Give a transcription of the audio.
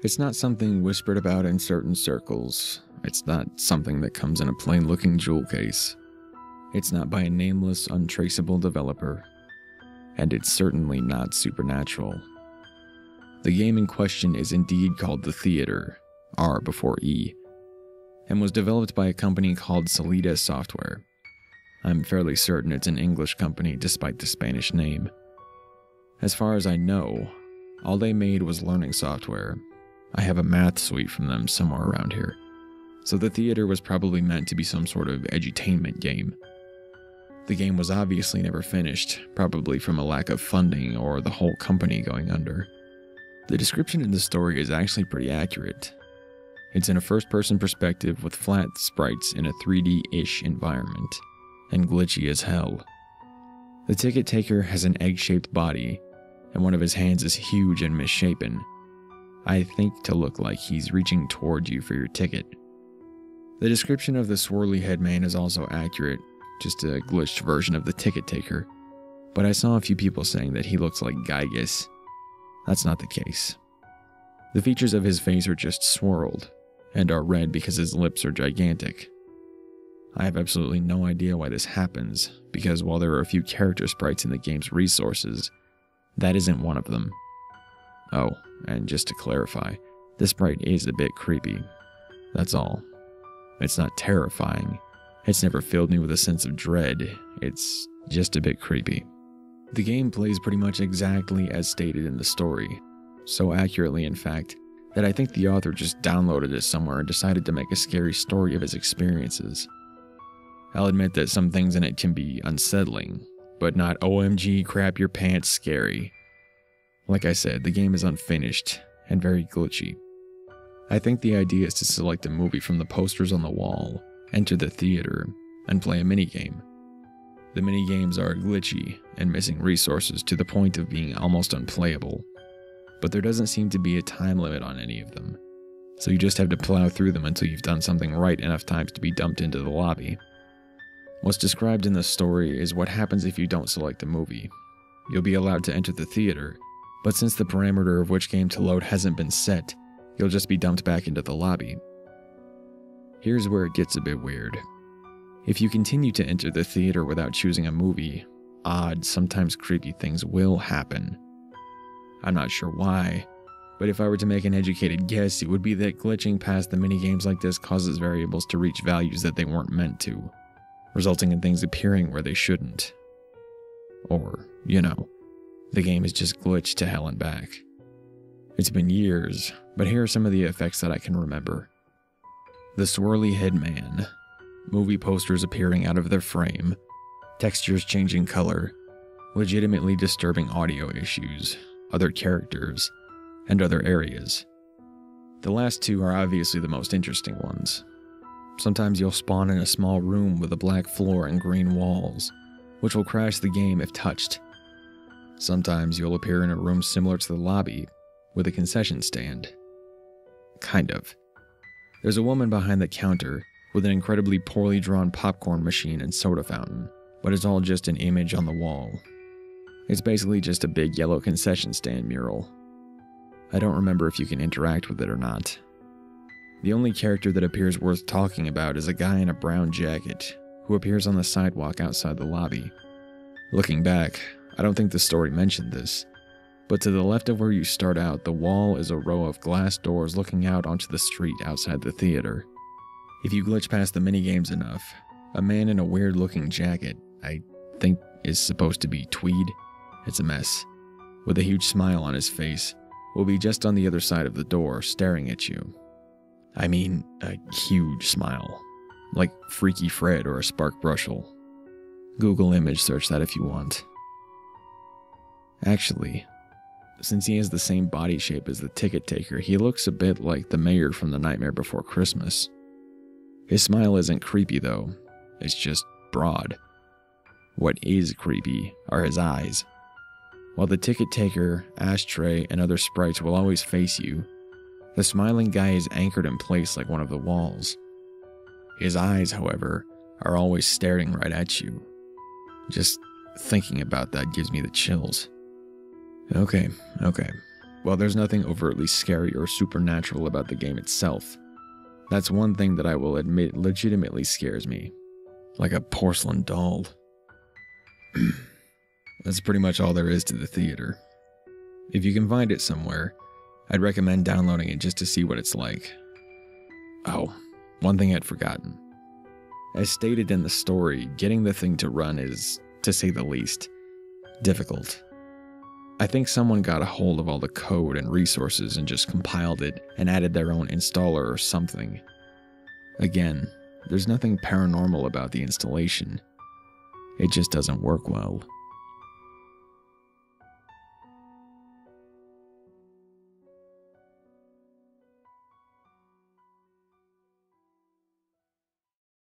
It's not something whispered about in certain circles. It's not something that comes in a plain-looking jewel case. It's not by a nameless, untraceable developer. And it's certainly not supernatural. The game in question is indeed called The Theater, R before E, and was developed by a company called Salida Software. I'm fairly certain it's an English company despite the Spanish name. As far as I know, all they made was learning software. I have a math suite from them somewhere around here. So The Theater was probably meant to be some sort of edutainment game. The game was obviously never finished, probably from a lack of funding or the whole company going under. The description in the story is actually pretty accurate. It's in a first-person perspective with flat sprites in a 3D-ish environment, and glitchy as hell. The ticket taker has an egg-shaped body, and one of his hands is huge and misshapen. I think to look like he's reaching toward you for your ticket. The description of the swirly head man is also accurate, just a glitched version of the ticket taker, but I saw a few people saying that he looks like Gygus. That's not the case. The features of his face are just swirled, and are red because his lips are gigantic. I have absolutely no idea why this happens, because while there are a few character sprites in the game's resources, that isn't one of them. Oh, and just to clarify, this sprite is a bit creepy. That's all. It's not terrifying. It's never filled me with a sense of dread. It's just a bit creepy. The game plays pretty much exactly as stated in the story. So accurately, in fact, that I think the author just downloaded it somewhere and decided to make a scary story of his experiences. I'll admit that some things in it can be unsettling, but not OMG crap your pants scary. Like I said, the game is unfinished and very glitchy. I think the idea is to select a movie from the posters on the wall, enter the theater, and play a minigame. The minigames are glitchy and missing resources to the point of being almost unplayable, but there doesn't seem to be a time limit on any of them, so you just have to plow through them until you've done something right enough times to be dumped into the lobby. What's described in the story is what happens if you don't select a movie. You'll be allowed to enter the theater, but since the parameter of which game to load hasn't been set, you'll just be dumped back into the lobby. Here's where it gets a bit weird. If you continue to enter the theater without choosing a movie, odd, sometimes creepy things will happen. I'm not sure why, but if I were to make an educated guess, it would be that glitching past the minigames like this causes variables to reach values that they weren't meant to, resulting in things appearing where they shouldn't. Or, the game is just glitched to hell and back. It's been years, but here are some of the effects that I can remember. The swirly head man, movie posters appearing out of their frame, textures changing color, legitimately disturbing audio issues, other characters, and other areas. The last two are obviously the most interesting ones. Sometimes you'll spawn in a small room with a black floor and green walls, which will crash the game if touched. Sometimes you'll appear in a room similar to the lobby, with a concession stand. Kind of. There's a woman behind the counter with an incredibly poorly drawn popcorn machine and soda fountain, but it's all just an image on the wall. It's basically just a big yellow concession stand mural. I don't remember if you can interact with it or not. The only character that appears worth talking about is a guy in a brown jacket, who appears on the sidewalk outside the lobby. Looking back, I don't think the story mentioned this, but to the left of where you start out, the wall is a row of glass doors looking out onto the street outside the theater. If you glitch past the minigames enough, a man in a weird-looking jacket, I think is supposed to be tweed, it's a mess, with a huge smile on his face, will be just on the other side of the door, staring at you. I mean, a huge smile, like Freaky Fred or a Spark Brushel. Google image search that if you want. Actually, since he has the same body shape as the ticket taker, he looks a bit like the mayor from The Nightmare Before Christmas. His smile isn't creepy though, it's just broad. What is creepy are his eyes. While the ticket taker, ashtray, and other sprites will always face you, The smiling guy is anchored in place like one of the walls. His eyes, however, are always staring right at you. Just thinking about that gives me the chills. Okay. Well, there's nothing overtly scary or supernatural about the game itself. That's one thing that I will admit legitimately scares me. Like a porcelain doll. That's pretty much all there is to the theater. If you can find it somewhere, I'd recommend downloading it just to see what it's like. Oh, one thing I'd forgotten. As stated in the story, getting the thing to run is, to say the least, difficult. I think someone got a hold of all the code and resources and just compiled it and added their own installer or something. Again, there's nothing paranormal about the installation. It just doesn't work well.